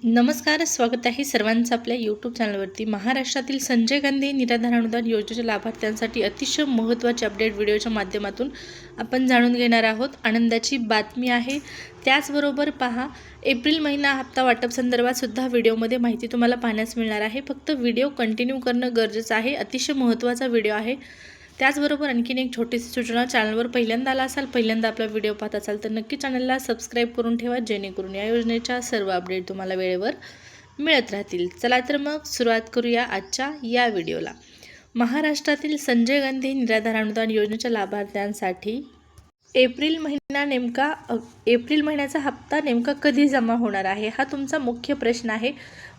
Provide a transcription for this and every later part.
नमस्कार, स्वागत आहे सर्वांचं आपल्या यूट्यूब चॅनलवरती। महाराष्ट्रातील संजय गांधी निराधार अनुदान योजनेच्या लाभार्थ्यांसाठी अतिशय महत्त्वाचे अपडेट व्हिडिओच्या माध्यमातून आपण जाणून घेणार आहोत। आनंदाची बातमी आहे। त्याचबरोबर पहा, एप्रिल महिना हप्ता वाटप संदर्भात सुद्धा व्हिडिओमध्ये माहिती तुम्हाला पाहण्यास मिळणार आहे। फक्त व्हिडिओ कंटिन्यू करणं गरजेचं आहे। अतिशय महत्त्वाचा व्हिडिओ आहे। त्याचबरोबर आणखीन एक छोटीशी सूचना, चॅनलवर पहिल्यांदा आला असाल, पहिल्यांदा आपला व्हिडिओ पाहत असाल तर नक्की चॅनलला सबस्क्राईब करून ठेवा, जेणेकरून या योजनेच्या सर्व अपडेट तुम्हाला वेळेवर मिळत राहतील। चला तर मग सुरुवात करूया आजच्या या व्हिडिओला। महाराष्ट्रातील संजय गांधी निराधार अनुदान योजनेच्या लाभार्थ्यांसाठी एप्रिल महिन्याचा हप्ता नेमका कधी जमा होणार आहे, हा तुमचा मुख्य प्रश्न आहे।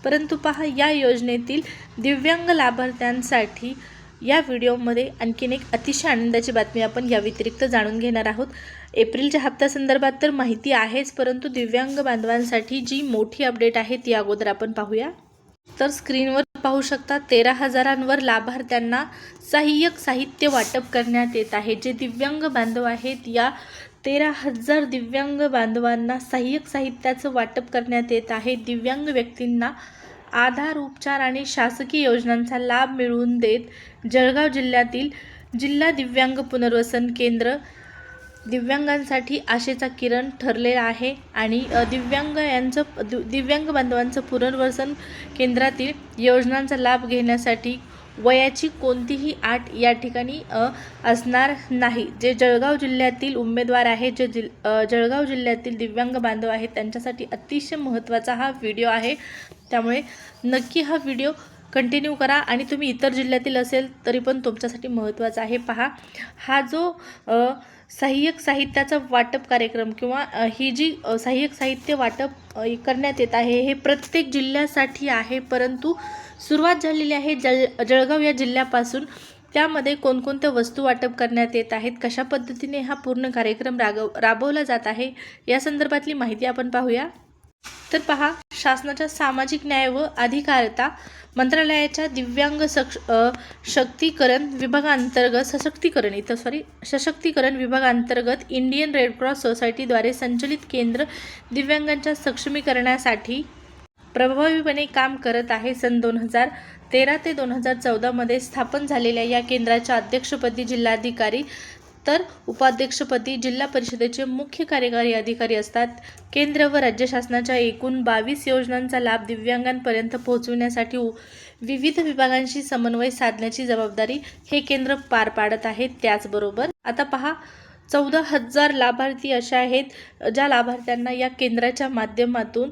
परंतु पहा, या योजनेतील दिव्यांग लाभार्थ्यांसाठी या व्हिडिओमध्ये आणखीन एक अतिशय आनंदाची बातमी आपण या व्यतिरिक्त जाणून घेणार आहोत। एप्रिलच्या हप्त्यासंदर्भात तर माहिती आहेच, परंतु दिव्यांग बांधवांसाठी जी मोठी अपडेट आहे ती अगोदर आपण पाहूया। तर स्क्रीनवर पाहू शकता, 13,000वर लाभार्थ्यांना सहाय्यक साहित्य वाटप करण्यात येत आहे। जे दिव्यांग बांधव आहेत, या 13,000 दिव्यांग बांधवांना सहाय्यक साहित्याचं वाटप करण्यात येत आहे। दिव्यांग व्यक्तींना आधार, उपचार आणि शासकीय योजनांचा लाभ मिळवून देत जळगाव जिल्ह्यातील जिल्हा दिव्यांग पुनर्वसन केंद्र दिव्यांगांसाठी आशेचा किरण ठरले आहे। आणि दिव्यांग बांधवांचं पुनर्वसन केंद्रातील योजनांचा लाभ घेण्यासाठी वयाची कोणतीही अट या ठिकाणी असणार नाही। जे जळगाव जिल्ह्यातील उमेदवार आहेत, जळगाव जिल्ह्यातील दिव्यांग बांधव आहेत, त्यांच्यासाठी अतिशय महत्त्वाचा हा व्हिडिओ आहे। त्यामुळे नक्की हा व्हिडिओ कंटिन्यू करा। आणि तुम्ही इतर जिल्ह्यातील असेल तरी पण तुमच्यासाठी महत्त्वाचा आहे। पहा, हा जो सहाय्यक साहित्याचा वाटप कार्यक्रम किंवा ही जी सहाय्यक साहित्य वाटप करण्यात येत आहे, हे प्रत्येक जिल्ह्यासाठी आहे। परंतु सुरुवात झालेली आहे जळगाव या जिल्ह्यापासून। त्यामध्ये कोणकोणत्या वस्तू वाटप करण्यात येत आहेत, कशा पद्धतीने हा पूर्ण कार्यक्रम राबवला जात आहे, या संदर्भातली माहिती आपण पाहूया। तर पहा, शासनाच्या सामाजिक न्याय व अधिकारिता मंत्रालयाच्या दिव्यांग सशक्तीकरण विभागांतर्गत इंडियन रेड क्रॉस सोसायटीद्वारे संचलित केंद्र दिव्यांगांच्या सक्षमीकरणासाठी प्रभावीपणे काम करत आहे। सन 2013 ते 2014 मध्ये स्थापन झालेल्या या केंद्राच्या अध्यक्षपदी जिल्हाधिकारी तर उपाध्यक्षपदी जिल्हा परिषदेचे मुख्य कार्यकारी अधिकारी असतात। केंद्र व राज्य शासनाच्या एकूण 22 योजनांचा लाभ दिव्यांगांपर्यंत पोहोचविण्यासाठी विविध विभागांशी समन्वय साधण्याची जबाबदारी हे केंद्र पार पाडत आहे। त्याचबरोबर आता पहा, 14,000 लाभार्थी अशा आहेत ज्या लाभार्थ्यांना या केंद्राच्या माध्यमातून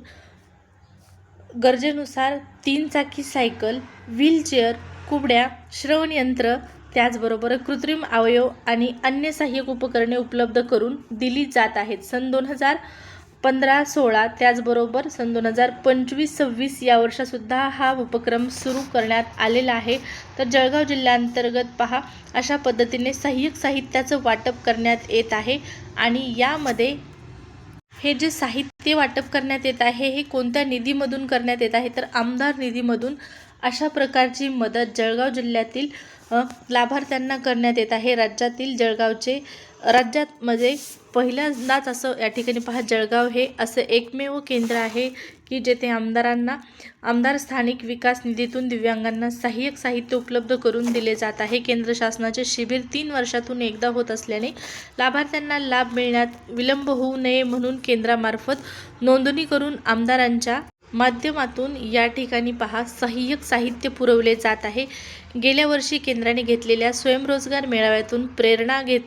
गरजेनुसार 3 चाकी सायकल, व्हीलचेअर, कुबड्या, श्रवणयंत्र, त्याचबरोबर कृत्रिम अवयव आणि अन्य सहाय्यक उपकरणे उपलब्ध करून दिली जात आहेत। सन 2015-16 त्याचबरोबर सन 2025-26 या वर्षासुद्धा हा उपक्रम सुरू करण्यात आलेला आहे। तर जळगाव जिल्ह्याअंतर्गत पहा, अशा पद्धतीने सहाय्यक साहित्याचं वाटप करण्यात येत आहे। आणि यामध्ये हे जे साहित्य वाटप करण्यात येत आहे, हे कोणत्या निधीमधून करण्यात येत आहे, तर आमदार निधीमधून अशा प्रकारची मदत जळगाव जिल्ह्यातील लाभार्थ्यांना करण्यात येत आहे। राज्यात म्हणजे पहिल्यांदाच असं या ठिकाणी पहा, जळगाव हे असं एकमेव केंद्र आहे की जेथे आमदार स्थानिक विकास निधीतून दिव्यांगांना सहाय्यक साहित्य उपलब्ध करून दिले जात आहे। केंद्र शासनाचे शिबिर 3 वर्षातून एकदा होत असल्याने लाभार्थ्यांना लाभ मिळण्यात विलंब होऊ नये म्हणून केंद्रामार्फत नोंदणी करून आमदारांच्या माध्यमातून या ठिकाणी पहा सहाय्यक साहित्य पुरवले जात आहे। गेल्या वर्षी केंद्राने घेतलेल्या स्वयंरोजगार मेळाव्यातून प्रेरणा घेत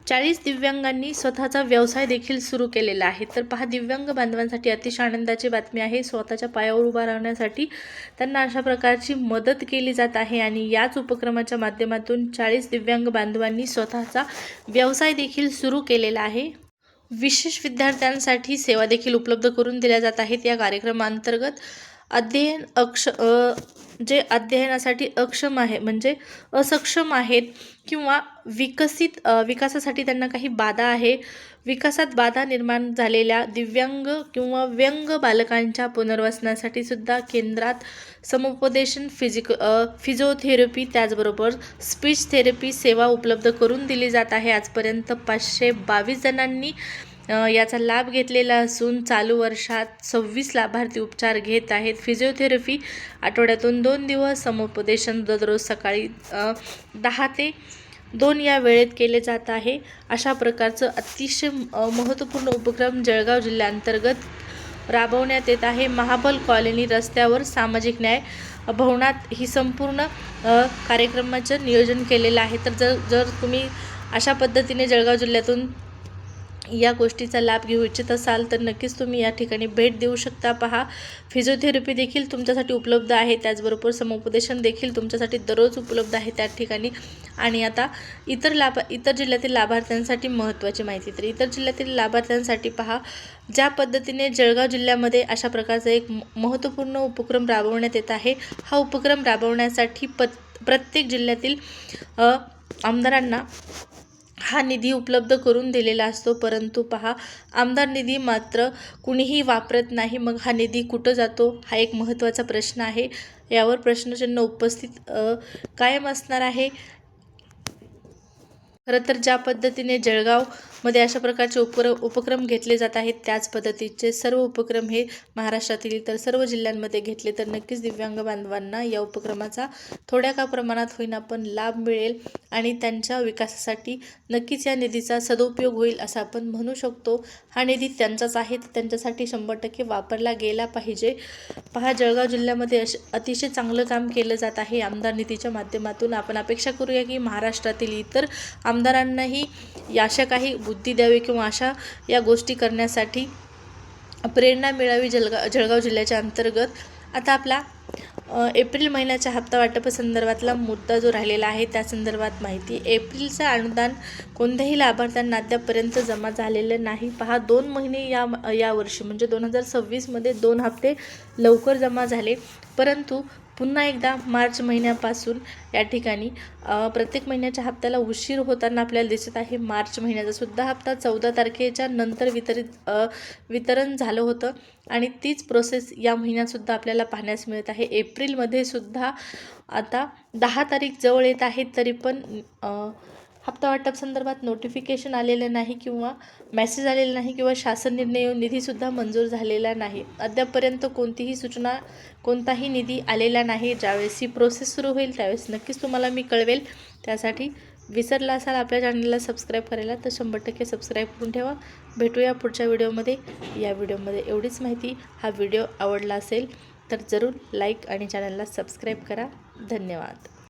40 दिव्यांगांनी स्वतःचा व्यवसाय देखील सुरू केलेला आहे। तर पहा, दिव्यांग बांधवांसाठी अतिशय आनंदाची बातमी आहे। स्वतःच्या पायावर उभा राहण्यासाठी त्यांना अशा प्रकारची मदत केली जात आहे। आणि याच उपक्रमाच्या माध्यमातून 40 दिव्यांग बांधवांनी स्वतःचा व्यवसाय देखील सुरू केलेला आहे। विशेष विद्यार्थ्यांसाठी सेवा देखील उपलब्ध करून दिल्या जात आहेत। या कार्यक्रमांतर्गत जे अध्ययनासाठी अक्षम आहे म्हणजे असक्षम आहेत किंवा विकासासाठी त्यांना काही बाधा आहे, विकासात बाधा निर्माण झालेल्या दिव्यांग किंवा व्यंग बालकांच्या पुनर्वसनासाठी सुद्धा केंद्रात समुपदेशन, फिजिओथेरपी, त्याचबरोबर स्पीच थेरपी सेवा उपलब्ध करून दिली जात आहे। आजपर्यंत 522 जणांनी याचा लाभ घेतलेला असून चालू वर्षात 26 लाभार्थी उपचार घेत आहेत. फिजिओथेरपी आठवड्यातून 2 दिवस, समुपदेशन दररोज सकाळी 10 ते 2 या वेळेत केले जात आहे. अशा प्रकारचं अतिशय महत्त्वपूर्ण उपक्रम जळगाव जिल्ह्यांतर्गत राबवण्यात येत आहे. महाबल कॉलनी रस्त्यावर सामाजिक न्याय भवनात ही संपूर्ण कार्यक्रमाचं नियोजन केलेलं आहे. तर जर तुम्ही अशा पद्धतीने जळगाव जिल्ह्यातून या गोष्टीचा लाभ घेऊ इच्छित असाल तर नक्कीच तुम्ही या ठिकाणी भेट देऊ शकता. पहा, फिजिओथेरपी देखील तुमच्यासाठी उपलब्ध आहे, त्याचबरोबर समुपदेशन देखील तुमच्यासाठी दररोज उपलब्ध आहे त्या ठिकाणी. आणि आता इतर जिल्ह्यातील लाभार्थ्यांसाठी महत्त्वाची माहिती. तर इतर जिल्ह्यातील लाभार्थ्यांसाठी पहा, ज्या पद्धतीने जळगाव जिल्ह्यामध्ये अशा प्रकारचा एक महत्त्वपूर्ण उपक्रम राबवण्यात येत आहे. हा उपक्रम राबवण्यासाठी प्रत्येक जिल्ह्यातील आमदारांना हा निधी उपलब्ध करून दिलेला असतो. परंतु पहा, आमदार निधी मात्र कुणीही वापरत नाही. मग हा निधी कुठं जातो हा एक महत्त्वाचा प्रश्न आहे. यावर प्रश्नचिन्ह उपस्थित कायम असणार आहे. खरं तर ज्या पद्धतीने जळगावमध्ये अशा प्रकारचे उपक्रम घेतले जात आहेत, त्याच पद्धतीचे सर्व उपक्रम हे महाराष्ट्रातील इतर सर्व जिल्ह्यांमध्ये घेतले तर नक्कीच दिव्यांग बांधवांना या उपक्रमाचा थोड्या का प्रमाणात होईना पण लाभ मिळेल आणि त्यांच्या विकासासाठी नक्कीच या निधीचा सदुपयोग होईल असं आपण म्हणू शकतो. हा निधी त्यांचाच आहे, तर त्यांच्यासाठी 100% वापरला गेला पाहिजे. पहा, जळगाव जिल्ह्यामध्ये अतिशय चांगलं काम केलं जात आहे आमदार निधीच्या माध्यमातून. आपण अपेक्षा करूया की महाराष्ट्रातील इतर आमदारांनाही अशा काही बुद्धी द्यावी किंवा अशा या गोष्टी करण्यासाठी प्रेरणा मिळावी जळगाव जिल्ह्याच्या अंतर्गत. आता आपला एप्रिल महिन्याच्या हप्ता वाटपासंदर्भातला मुद्दा जो राहिलेला आहे त्या संदर्भात माहिती. एप्रिलचं अनुदान कोणत्याही लाभार्थ्यांना अद्यापपर्यंत जमा झालेलं नाही. पहा, 2 महिने या वर्षी म्हणजे 2026मध्ये 2 हप्ते लवकर जमा झाले, परंतु पुन्हा एकदा मार्च महिन्यापासून या ठिकाणी प्रत्येक महिन्याच्या हप्त्याला उशीर होताना आपल्याला दिसत आहे. मार्च महिन्याचा सुद्धा हप्ता 14 तारखेच्या नंतर वितरण झालं होतं आणि तीच प्रोसेस या महिन्यातसुद्धा आपल्याला पाहण्यास मिळत आहे. एप्रिलमध्ये सुद्धा आता 10 तारीख जवळ येत आहे, तरी पण हप्ता वाटप संदर्भात नोटिफिकेशन आलेलं नाही किंवा मेसेज आलेला नाही किंवा शासन निर्णय येऊन निधीसुद्धा मंजूर झालेला नाही. अद्यापपर्यंत कोणतीही सूचना, कोणताही निधी आलेला नाही. ज्यावेळेस ही प्रोसेस सुरू होईल त्यावेळेस नक्कीच तुम्हाला मी कळवेल. त्यासाठी विसरला असाल आपल्या चॅनलला सबस्क्राईब करायला तर 100% सबस्क्राईब करून ठेवा. भेटूया पुढच्या व्हिडिओमध्ये. या व्हिडिओमध्ये एवढीच माहिती. हा व्हिडिओ आवडला असेल तर जरूर लाईक आणि चॅनलला सबस्क्राईब करा. धन्यवाद.